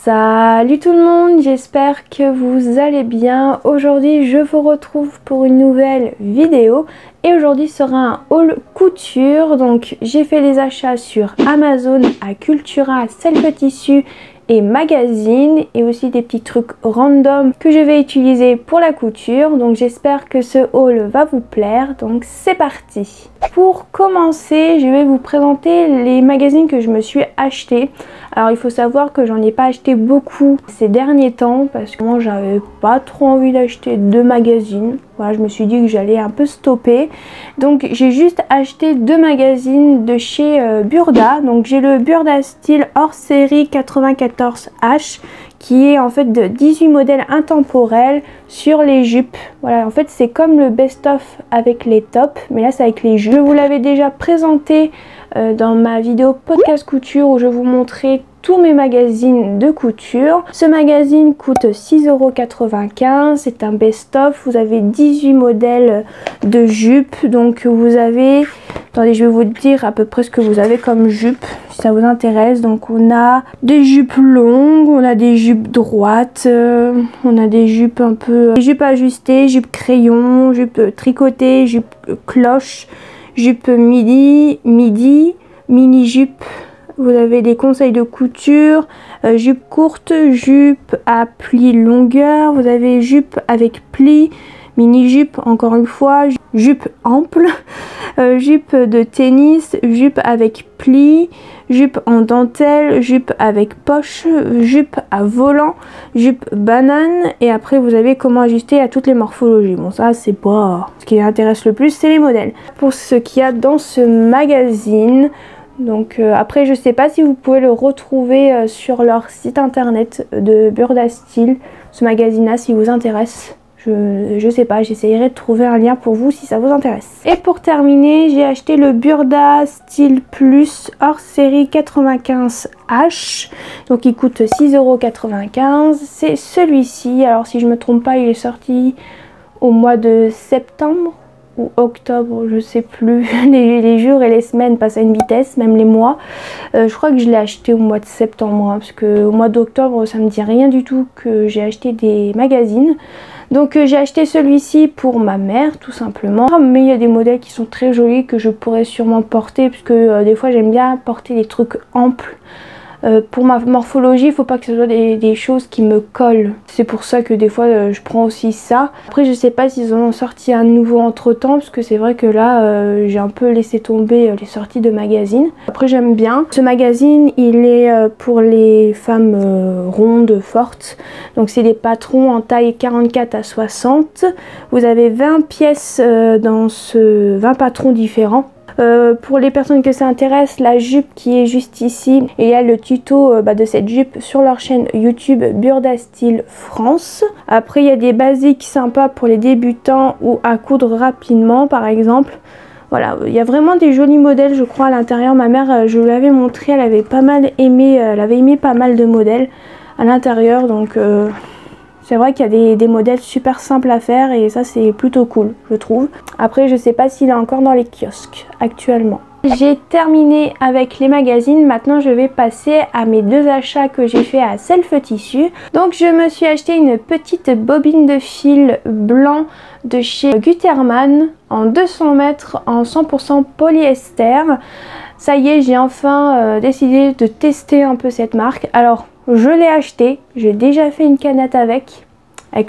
Salut tout le monde, j'espère que vous allez bien. Aujourd'hui je vous retrouve pour une nouvelle vidéo et aujourd'hui sera un haul couture. Donc j'ai fait les achats sur Amazon, à Cultura, Self Tissu et Magazine, et aussi des petits trucs random que je vais utiliser pour la couture. Donc j'espère que ce haul va vous plaire, donc c'est parti. Pour commencer, je vais vous présenter les magazines que je me suis acheté. Alors il faut savoir que j'en ai pas acheté beaucoup ces derniers temps parce que moi j'avais pas trop envie d'acheter de magazines. Voilà, je me suis dit que j'allais un peu stopper. Donc j'ai juste acheté 2 magazines de chez Burda. Donc j'ai le Burda Style hors série 94H qui est en fait de 18 modèles intemporels sur les jupes. Voilà, en fait c'est comme le best-of avec les tops, mais là c'est avec les jupes. Je vous l'avais déjà présenté dans ma vidéo podcast couture où je vous montrais tous mes magazines de couture. Ce magazine coûte 6,95 €, c'est un best-of. Vous avez 18 modèles de jupes, donc vous avez, attendez je vais vous dire à peu près ce que vous avez comme jupe si ça vous intéresse. Donc on a des jupes longues, on a des jupes droites, on a des jupes un peu, des jupes ajustées, jupes crayon, jupes tricotées, jupes cloche, jupe midi, mini jupe. Vous avez des conseils de couture, jupe courte, jupe à plis longueur, vous avez jupe avec plis, mini jupe encore une fois, jupe ample, jupe de tennis, jupe avec plis, jupe en dentelle, jupe avec poche, jupe à volant, jupe banane, et après vous avez comment ajuster à toutes les morphologies. Bon ça c'est pas ce qui intéresse le plus, c'est les modèles. Pour ce qu'il y a dans ce magazine, donc après je sais pas si vous pouvez le retrouver sur leur site internet de Burda Style, ce magazine là si vous intéresse. Je sais pas, j'essayerai de trouver un lien pour vous si ça vous intéresse. Et pour terminer, j'ai acheté le Burda Style Plus hors série 95H. Donc il coûte 6,95 €. C'est celui-ci. Alors si je me trompe pas, il est sorti au mois de septembre ou octobre, je sais plus. Les jours et les semaines passent à une vitesse, même les mois. Je crois que je l'ai acheté au mois de septembre, hein, parce que au mois d'octobre ça me dit rien du tout que j'ai acheté des magazines. Donc j'ai acheté celui-ci pour ma mère tout simplement, mais il y a des modèles qui sont très jolis que je pourrais sûrement porter, puisque des fois j'aime bien porter des trucs amples. Pour ma morphologie, il faut pas que ce soit des choses qui me collent. C'est pour ça que des fois je prends aussi ça. Après je sais pas s'ils en ont sorti un nouveau entre temps, parce que c'est vrai que là j'ai un peu laissé tomber les sorties de magazines. Après j'aime bien. Ce magazine il est pour les femmes rondes, fortes. Donc c'est des patrons en taille 44 à 60. Vous avez 20 pièces dans 20 patrons différents. Pour les personnes que ça intéresse, la jupe qui est juste ici, et il y a le tuto de cette jupe sur leur chaîne YouTube Burda Style France. Après il y a des basiques sympas pour les débutants ou à coudre rapidement par exemple. Voilà, il y a vraiment des jolis modèles je crois à l'intérieur. Ma mère, je lui avais montré, elle avait pas mal aimé, elle avait aimé pas mal de modèles à l'intérieur, donc c'est vrai qu'il y a des modèles super simples à faire et ça c'est plutôt cool je trouve. Après je sais pas s'il est encore dans les kiosques actuellement. J'ai terminé avec les magazines, maintenant je vais passer à mes 2 achats que j'ai fait à Self Tissu. Donc je me suis acheté une petite bobine de fil blanc de chez Gutermann en 200 mètres en 100% polyester. Ça y est, j'ai enfin décidé de tester un peu cette marque. Alors je l'ai acheté, j'ai déjà fait une canette avec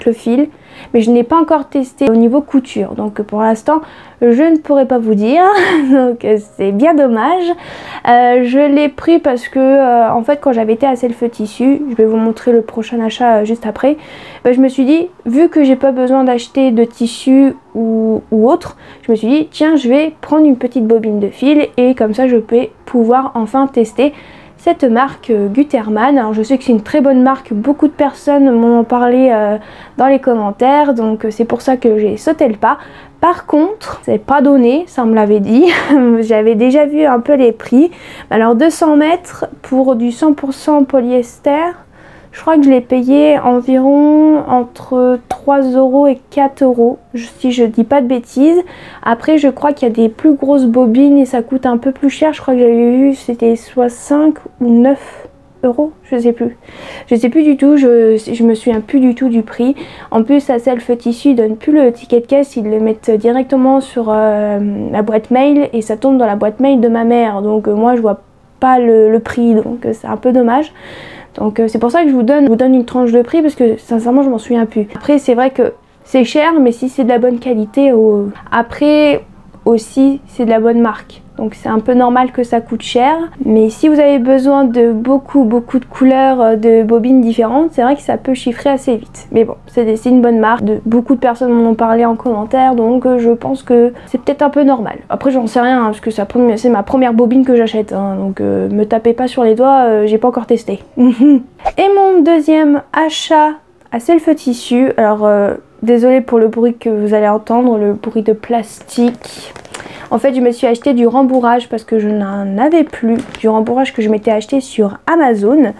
le fil, mais je n'ai pas encore testé au niveau couture, donc pour l'instant je ne pourrais pas vous dire, donc c'est bien dommage. Je l'ai pris parce que en fait quand j'avais été à Self Tissu, je vais vous montrer le prochain achat juste après, je me suis dit vu que j'ai pas besoin d'acheter de tissu ou autre, je me suis dit tiens je vais prendre une petite bobine de fil et comme ça je peux pouvoir enfin tester cette marque Gutermann. Alors je sais que c'est une très bonne marque, beaucoup de personnes m'ont parlé dans les commentaires, donc c'est pour ça que j'ai sauté le pas. Par contre, c'est pas donné, ça on me l'avait dit, j'avais déjà vu un peu les prix. Alors 200 mètres pour du 100% polyester, je crois que je l'ai payé environ entre 3 € et 4 € si je dis pas de bêtises. Après je crois qu'il y a des plus grosses bobines et ça coûte un peu plus cher, je crois que j'avais vu c'était soit 5 ou 9 euros, je sais plus du tout, je me souviens plus du tout du prix. En plus à Self Tissu ils donnent plus le ticket de caisse, ils le mettent directement sur la boîte mail et ça tombe dans la boîte mail de ma mère, donc moi je vois pas le prix, donc c'est un peu dommage. Donc c'est pour ça que je vous donne une tranche de prix parce que sincèrement je m'en souviens plus. Après c'est vrai que c'est cher, mais si c'est de la bonne qualité, après aussi c'est de la bonne marque. Donc c'est un peu normal que ça coûte cher. Mais si vous avez besoin de beaucoup de couleurs, de bobines différentes, c'est vrai que ça peut chiffrer assez vite. Mais bon, c'est une bonne marque. Beaucoup de personnes m'en ont parlé en commentaire, donc je pense que c'est peut-être un peu normal. Après j'en sais rien, hein, parce que c'est ma première bobine que j'achète. Hein, donc me tapez pas sur les doigts, j'ai pas encore testé. Et mon deuxième achat à Self Tissu, alors désolée pour le bruit que vous allez entendre, le bruit de plastique. En fait je me suis acheté du rembourrage parce que je n'en avais plus, du rembourrage que je m'étais acheté sur Amazon.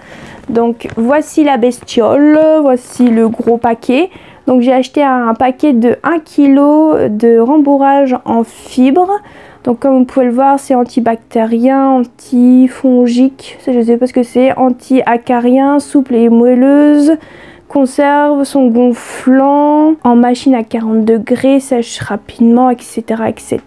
Donc voici la bestiole, voici le gros paquet. Donc j'ai acheté un paquet de 1 kg de rembourrage en fibre. Donc comme vous pouvez le voir, c'est antibactérien, antifongique, ça je sais pas ce que c'est, anti-acarien, souple et moelleuse. Conserve son gonflant en machine à 40 degrés, sèche rapidement, etc. etc.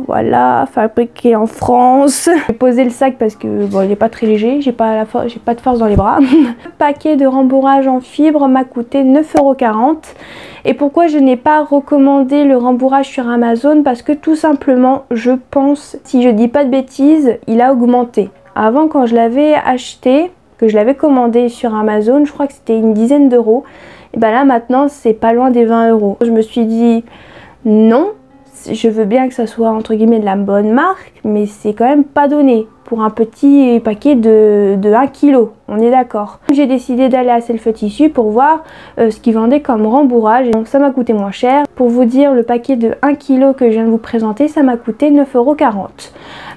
Voilà, fabriqué en France. J'ai posé le sac parce que bon, il est pas très léger, j'ai pas de force dans les bras. Le paquet de rembourrage en fibre m'a coûté 9,40 €. Et pourquoi je n'ai pas recommandé le rembourrage sur Amazon? Parce que tout simplement, je pense, si je dis pas de bêtises, il a augmenté. Avant, quand je l'avais acheté, que je l'avais commandé sur Amazon, je crois que c'était une dizaine d'euros, et ben là maintenant c'est pas loin des 20 €. Je me suis dit non, je veux bien que ça soit entre guillemets de la bonne marque, mais c'est quand même pas donné pour un petit paquet de 1 kg, on est d'accord. J'ai décidé d'aller à Self Tissu pour voir ce qu'ils vendaient comme rembourrage, donc ça m'a coûté moins cher. Pour vous dire, le paquet de 1 kg que je viens de vous présenter, ça m'a coûté 9,40 €.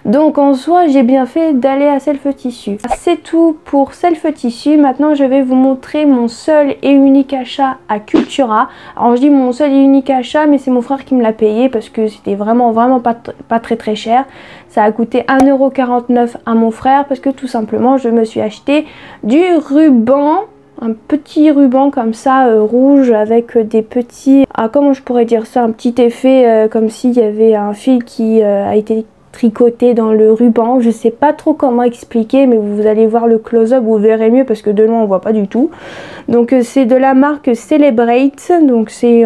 Donc en soi j'ai bien fait d'aller à Self Tissu. C'est tout pour Self Tissu. Maintenant je vais vous montrer mon seul et unique achat à Cultura. Alors je dis mon seul et unique achat, mais c'est mon frère qui me l'a payé parce que c'était vraiment pas très cher. Ça a coûté 1,49 € à mon frère parce que tout simplement je me suis acheté du ruban. Un petit ruban comme ça rouge avec des petits, comment je pourrais dire ça, un petit effet comme s'il y avait un fil qui a été tricoté dans le ruban. Je sais pas trop comment expliquer, mais vous allez voir le close-up, vous verrez mieux parce que de loin on voit pas du tout. Donc c'est de la marque Celebrate, donc c'est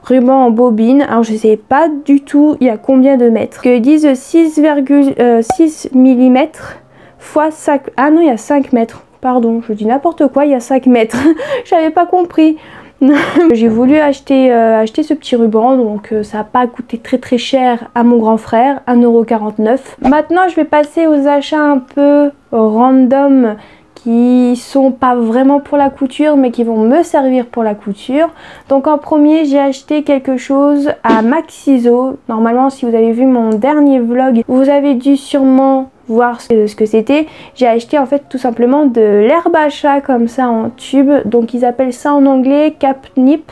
ruban en bobine. Alors je sais pas du tout il y a combien de mètres, que ils disent 6,6 mm fois 5, ah non il y a 5 mètres, pardon je dis n'importe quoi, il y a 5 mètres. J'avais pas compris. J'ai voulu acheter ce petit ruban, donc ça n'a pas coûté très cher à mon grand frère, 1,49 €. Maintenant je vais passer aux achats un peu random qui sont pas vraiment pour la couture mais qui vont me servir pour la couture. Donc en premier j'ai acheté quelque chose à Maxiso. Normalement si vous avez vu mon dernier vlog, vous avez dû sûrement voir ce que c'était. J'ai acheté en fait tout simplement de l'herbe à chat comme ça en tube, donc ils appellent ça en anglais catnip.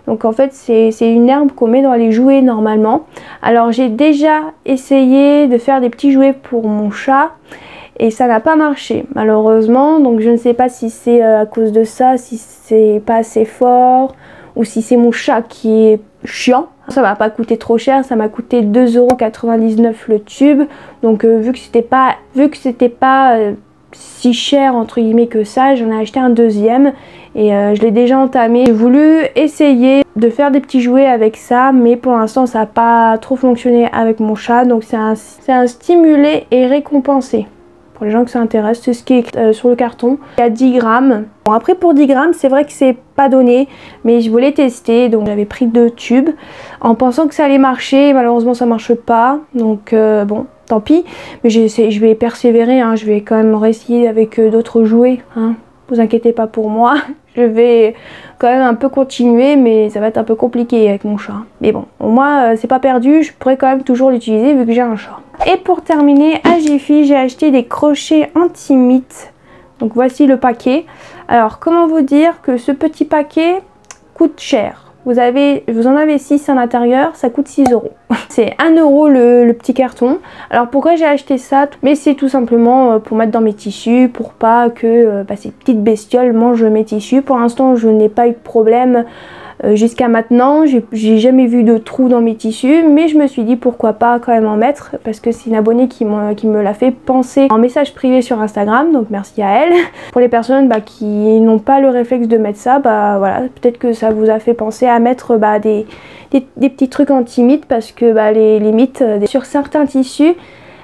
Donc en fait c'est une herbe qu'on met dans les jouets normalement. Alors j'ai déjà essayé de faire des petits jouets pour mon chat et ça n'a pas marché malheureusement, donc je ne sais pas si c'est à cause de ça, si c'est pas assez fort ou si c'est mon chat qui est chiant. Ça m'a pas coûté trop cher, ça m'a coûté 2,99 € le tube. Donc vu que c'était pas si cher entre guillemets que ça, j'en ai acheté un deuxième et je l'ai déjà entamé. J'ai voulu essayer de faire des petits jouets avec ça, mais pour l'instant ça n'a pas trop fonctionné avec mon chat. Donc c'est un stimulé et récompensé. Pour les gens que ça intéresse, c'est ce qui est sur le carton. Il y a 10 grammes. Bon, après pour 10 grammes, c'est vrai que c'est pas donné, mais je voulais tester, donc j'avais pris 2 tubes en pensant que ça allait marcher. Malheureusement, ça marche pas, donc bon, tant pis. Mais je vais persévérer, hein. Je vais quand même réessayer avec d'autres jouets. Hein. Vous inquiétez pas pour moi. Je vais quand même un peu continuer, mais ça va être un peu compliqué avec mon chat. Mais bon, au moins c'est pas perdu, je pourrais quand même toujours l'utiliser vu que j'ai un chat. Et pour terminer, à Jiffy, j'ai acheté des crochets anti-mites. Donc voici le paquet. Alors comment vous dire que ce petit paquet coûte cher? vous en avez 6 à l'intérieur, ça coûte 6 €. C'est 1 € le petit carton. Alors pourquoi j'ai acheté ça? Mais c'est tout simplement pour mettre dans mes tissus, pour pas que ces petites bestioles mangent mes tissus. Pour l'instant je n'ai pas eu de problème jusqu'à maintenant, j'ai jamais vu de trou dans mes tissus, mais je me suis dit pourquoi pas quand même en mettre, parce que c'est une abonnée qui me l'a fait penser en message privé sur Instagram, donc merci à elle. Pour les personnes qui n'ont pas le réflexe de mettre ça, voilà, peut-être que ça vous a fait penser à mettre des petits trucs anti-mites, parce que les mites, sur certains tissus,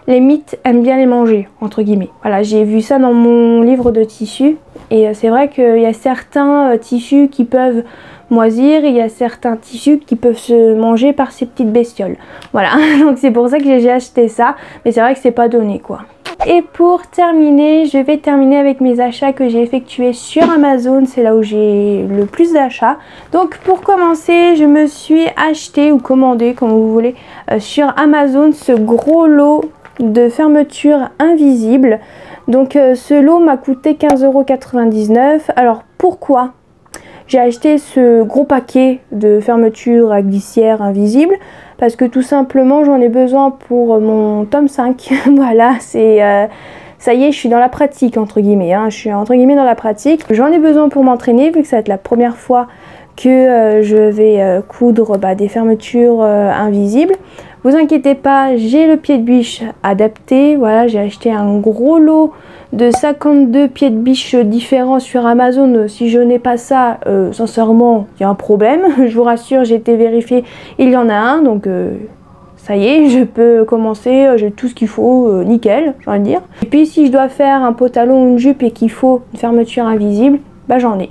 les mites aiment bien les manger, entre guillemets. Voilà, j'ai vu ça dans mon livre de tissus, et c'est vrai qu'il y a certains tissus qui peuvent moisir, et il y a certains tissus qui peuvent se manger par ces petites bestioles. Voilà, donc c'est pour ça que j'ai acheté ça, mais c'est vrai que c'est pas donné quoi. Et pour terminer, je vais terminer avec mes achats que j'ai effectués sur Amazon, c'est là où j'ai le plus d'achats. Donc pour commencer, je me suis acheté ou commandé, comme vous voulez, sur Amazon ce gros lot de fermetures invisibles. Donc ce lot m'a coûté 15,99 €. Alors pourquoi j'ai acheté ce gros paquet de fermetures à glissière invisibles? Parce que tout simplement j'en ai besoin pour mon tome 5. Voilà, c'est ça y est, je suis dans la pratique entre guillemets, hein. Je suis entre guillemets dans la pratique. J'en ai besoin pour m'entraîner, vu que ça va être la première fois que je vais coudre des fermetures invisibles. Vous inquiétez pas, j'ai le pied de biche adapté. Voilà, j'ai acheté un gros lot de 52 pieds de biche différents sur Amazon. Si je n'ai pas ça, sincèrement, il y a un problème. Je vous rassure, j'ai été vérifiée, il y en a un, donc ça y est, je peux commencer, j'ai tout ce qu'il faut, nickel, j'ai envie de dire. Et puis si je dois faire un pantalon ou une jupe et qu'il faut une fermeture invisible, j'en ai.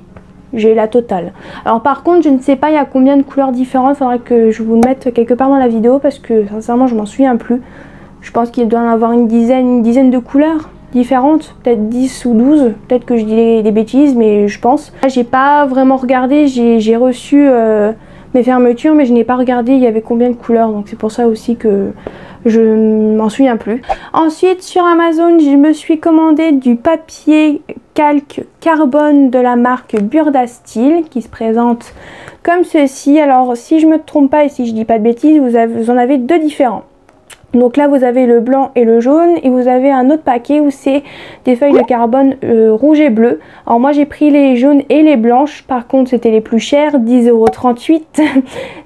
J'ai la totale. Alors par contre, je ne sais pas il y a combien de couleurs différentes, il faudrait que je vous le mette quelque part dans la vidéo, parce que sincèrement je m'en souviens plus. Je pense qu'il doit y en avoir une dizaine de couleurs différentes, peut-être 10 ou 12, peut-être que je dis des bêtises, mais je pense. J'ai pas vraiment regardé, j'ai reçu mes fermetures, mais je n'ai pas regardé il y avait combien de couleurs, donc c'est pour ça aussi que je m'en souviens plus. Ensuite sur Amazon, je me suis commandé du papier calque carbone de la marque Burda Steel qui se présente comme ceci. Alors si je me trompe pas et si je dis pas de bêtises, vous en avez deux différents. Donc là vous avez le blanc et le jaune, et vous avez un autre paquet où c'est des feuilles de carbone rouge et bleu. Alors moi j'ai pris les jaunes et les blanches, par contre c'était les plus chers, 10,38 €.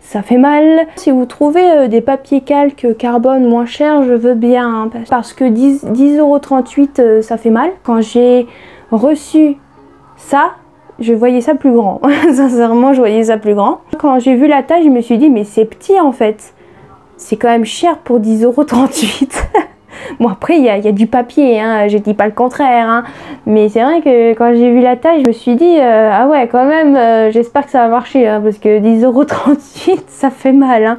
Ça fait mal. Si vous trouvez des papiers calques carbone moins chers, je veux bien, hein, parce que 10,38 € ça fait mal. Quand j'ai reçu ça, je voyais ça plus grand. Sincèrement je voyais ça plus grand. Quand j'ai vu la taille, je me suis dit mais c'est petit en fait. C'est quand même cher pour 10,38 €. Bon après il y a du papier, hein, je dis pas le contraire, hein. Mais c'est vrai que quand j'ai vu la taille, je me suis dit ah ouais quand même, j'espère que ça va marcher, hein, parce que 10,38 € ça fait mal, hein.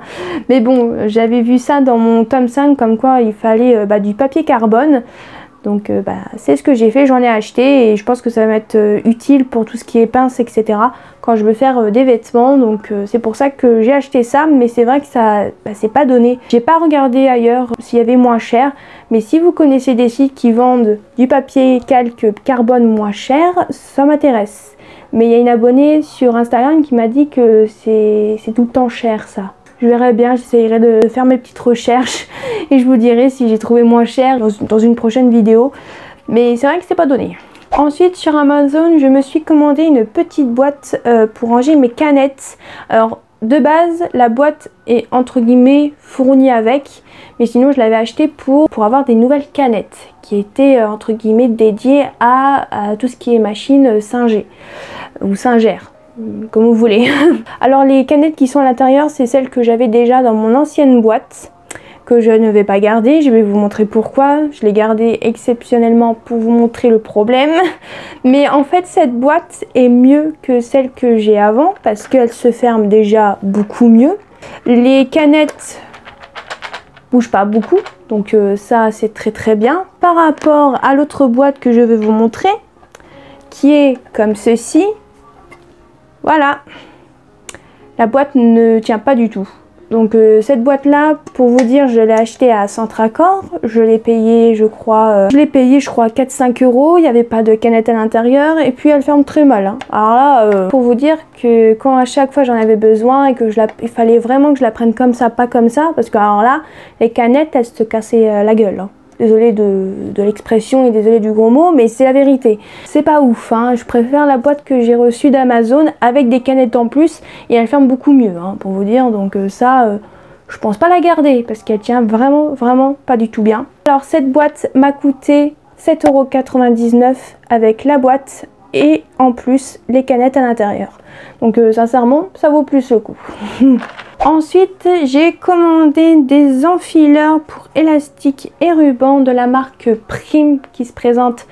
Mais bon, j'avais vu ça dans mon tome 5 comme quoi il fallait du papier carbone. Donc c'est ce que j'ai fait, j'en ai acheté et je pense que ça va m'être utile pour tout ce qui est pince, etc. quand je veux faire des vêtements. Donc c'est pour ça que j'ai acheté ça, mais c'est vrai que ça c'est pas donné. J'ai pas regardé ailleurs s'il y avait moins cher, mais si vous connaissez des sites qui vendent du papier calque carbone moins cher, ça m'intéresse. Mais il y a une abonnée sur Instagram qui m'a dit que c'est tout le temps cher ça. Je verrai bien, j'essayerai de faire mes petites recherches et je vous dirai si j'ai trouvé moins cher dans une prochaine vidéo. Mais c'est vrai que c'est pas donné. Ensuite sur Amazon, je me suis commandé une petite boîte pour ranger mes canettes. Alors de base, la boîte est entre guillemets fournie avec, mais sinon je l'avais acheté pour avoir des nouvelles canettes qui étaient entre guillemets dédiées à tout ce qui est machine singée ou singère, comme vous voulez. Alors les canettes qui sont à l'intérieur, c'est celles que j'avais déjà dans mon ancienne boîte, que je ne vais pas garder. Je vais vous montrer pourquoi. Je l'ai gardée exceptionnellement pour vous montrer le problème. Mais en fait cette boîte est mieux que celle que j'ai avant, parce qu'elle se ferme déjà beaucoup mieux. Les canettes bougent pas beaucoup, donc ça c'est très bien. Par rapport à l'autre boîte que je vais vous montrer, qui est comme ceci. Voilà, la boîte ne tient pas du tout. Donc cette boîte là, pour vous dire, je l'ai achetée à Centracor. Je l'ai payé je crois 4-5 euros. Il n'y avait pas de canette à l'intérieur et puis elle ferme très mal, hein. Alors là pour vous dire que quand à chaque fois j'en avais besoin et que il fallait vraiment que je la prenne comme ça, pas comme ça, parce que alors là les canettes elles se cassaient la gueule, hein. Désolée de l'expression et désolée du gros mot, mais c'est la vérité. C'est pas ouf, hein. Je préfère la boîte que j'ai reçue d'Amazon avec des canettes en plus et elle ferme beaucoup mieux, hein, pour vous dire. Donc je pense pas la garder parce qu'elle tient vraiment pas du tout bien. Alors cette boîte m'a coûté 7,99 € avec la boîte et en plus les canettes à l'intérieur. Donc sincèrement, ça vaut plus le coup. Ensuite, j'ai commandé des enfileurs pour élastique et ruban de la marque Prime qui se présente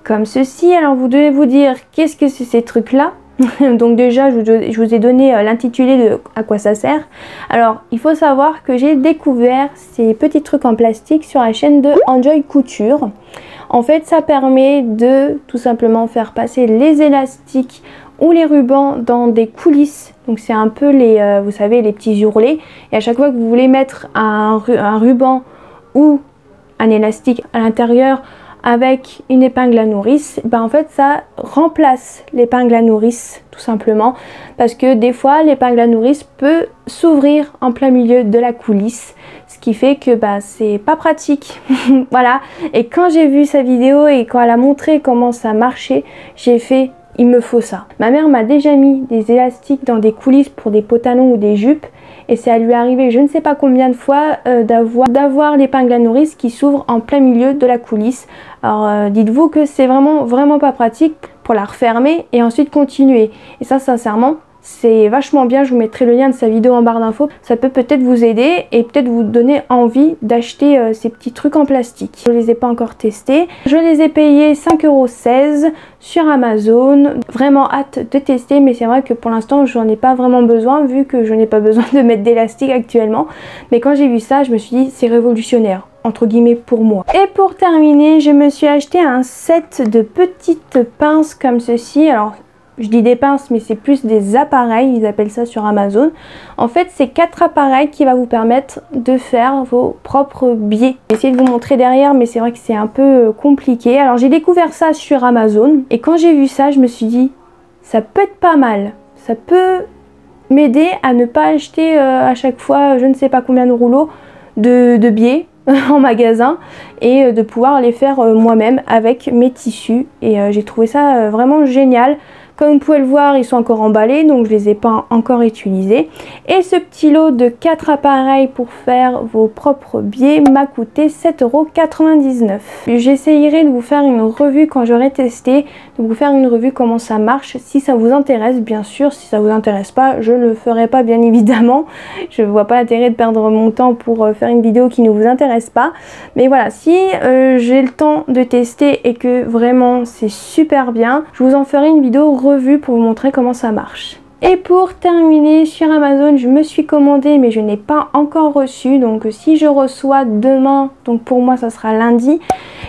comme ceci. Alors vous devez vous dire qu'est-ce que c'est ces trucs là. Donc déjà je vous ai donné l'intitulé de à quoi ça sert. Alors il faut savoir que j'ai découvert ces petits trucs en plastique sur la chaîne de Enjoy Couture. En fait ça permet de tout simplement faire passer les élastiques ou les rubans dans des coulisses. Donc c'est un peu les, vous savez, les petits hurlets. Et à chaque fois que vous voulez mettre un ruban ou un élastique à l'intérieur avec une épingle à nourrice, ben en fait ça remplace l'épingle à nourrice tout simplement. Parce que des fois l'épingle à nourrice peut s'ouvrir en plein milieu de la coulisse. Ce qui fait que bah, c'est pas pratique. Voilà. Et quand j'ai vu sa vidéo et quand elle a montré comment ça marchait, j'ai fait... il me faut ça. Ma mère m'a déjà mis des élastiques dans des coulisses pour des pantalons ou des jupes et ça lui est arrivé je ne sais pas combien de fois d'avoir l'épingle à nourrice qui s'ouvre en plein milieu de la coulisse. Alors dites-vous que c'est vraiment pas pratique pour la refermer et ensuite continuer. Et ça sincèrement c'est vachement bien, je vous mettrai le lien de sa vidéo en barre d'infos. Ça peut peut-être vous aider et peut-être vous donner envie d'acheter ces petits trucs en plastique. Je ne les ai pas encore testés. Je les ai payés 5,16 € sur Amazon. Vraiment hâte de tester, mais c'est vrai que pour l'instant j'en ai pas vraiment besoin vu que je n'ai pas besoin de mettre d'élastique actuellement. Mais quand j'ai vu ça, je me suis dit c'est révolutionnaire, entre guillemets, pour moi. Et pour terminer, je me suis acheté un set de petites pinces comme ceci. Alors je dis des pinces mais c'est plus des appareils, ils appellent ça sur Amazon. En fait c'est 4 appareils qui va vous permettre de faire vos propres biais. J'ai essayé de vous montrer derrière mais c'est vrai que c'est un peu compliqué. Alors j'ai découvert ça sur Amazon et quand j'ai vu ça je me suis dit ça peut être pas mal, ça peut m'aider à ne pas acheter à chaque fois je ne sais pas combien de rouleaux de biais en magasin et de pouvoir les faire moi-même avec mes tissus et j'ai trouvé ça vraiment génial. Comme vous pouvez le voir, ils sont encore emballés, donc je les ai pas encore utilisés. Et ce petit lot de 4 appareils pour faire vos propres biais m'a coûté 7,99 €. J'essayerai de vous faire une revue quand j'aurai testé, de vous faire une revue comment ça marche, si ça vous intéresse bien sûr. Si ça vous intéresse pas, je ne le ferai pas bien évidemment. Je ne vois pas l'intérêt de perdre mon temps pour faire une vidéo qui ne vous intéresse pas. Mais voilà, si j'ai le temps de tester et que vraiment c'est super bien, je vous en ferai une vidéo revue pour vous montrer comment ça marche. Et pour terminer, sur Amazon je me suis commandé mais je n'ai pas encore reçu, donc si je reçois demain, donc pour moi ça sera lundi,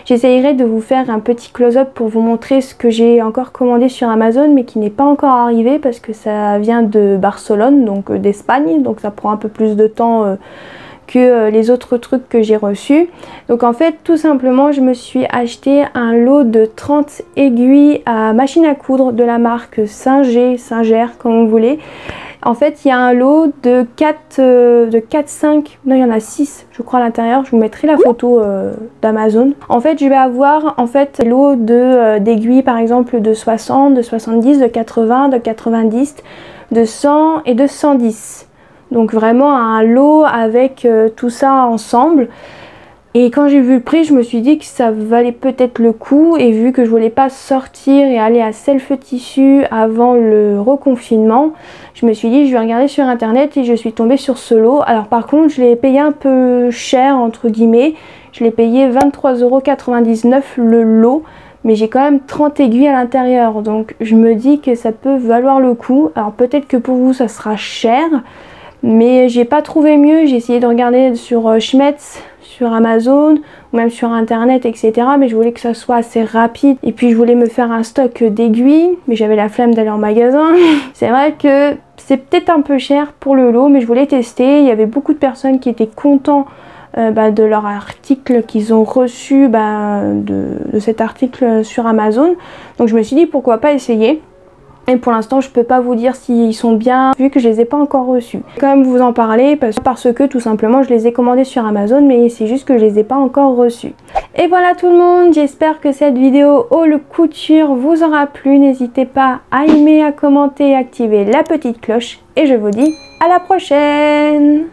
j'essayerai de vous faire un petit close-up pour vous montrer ce que j'ai encore commandé sur Amazon mais qui n'est pas encore arrivé parce que ça vient de Barcelone, donc d'Espagne, donc ça prend un peu plus de temps que les autres trucs que j'ai reçus. Donc en fait tout simplement je me suis acheté un lot de 30 aiguilles à machine à coudre de la marque Singer, comme vous voulez. En fait il y a un lot de 5, non il y en a 6 je crois à l'intérieur, je vous mettrai la photo d'Amazon. En fait je vais avoir en fait des lots d'aiguilles par exemple de 60, de 70, de 80, de 90, de 100 et de 110. Donc vraiment un lot avec tout ça ensemble. Et quand j'ai vu le prix, je me suis dit que ça valait peut-être le coup. Et vu que je voulais pas sortir et aller à Self Tissu avant le reconfinement, je me suis dit je vais regarder sur internet et je suis tombée sur ce lot. Alors par contre je l'ai payé un peu cher entre guillemets. Je l'ai payé 23,99 € le lot. Mais j'ai quand même 30 aiguilles à l'intérieur. Donc je me dis que ça peut valoir le coup. Alors peut-être que pour vous ça sera cher. Mais j'ai pas trouvé mieux, j'ai essayé de regarder sur Schmetz, sur Amazon ou même sur internet etc. Mais je voulais que ça soit assez rapide et puis je voulais me faire un stock d'aiguilles mais j'avais la flemme d'aller en magasin. C'est vrai que c'est peut-être un peu cher pour le lot, mais je voulais tester. Il y avait beaucoup de personnes qui étaient contents de leur article qu'ils ont reçu de cet article sur Amazon. Donc je me suis dit pourquoi pas essayer. Et pour l'instant je peux pas vous dire s'ils sont bien vu que je les ai pas encore reçus. Je vais quand même vous en parler parce que tout simplement je les ai commandés sur Amazon, mais c'est juste que je les ai pas encore reçus. Et voilà tout le monde, j'espère que cette vidéo haul couture vous aura plu. N'hésitez pas à aimer, à commenter et à activer la petite cloche. Et je vous dis à la prochaine!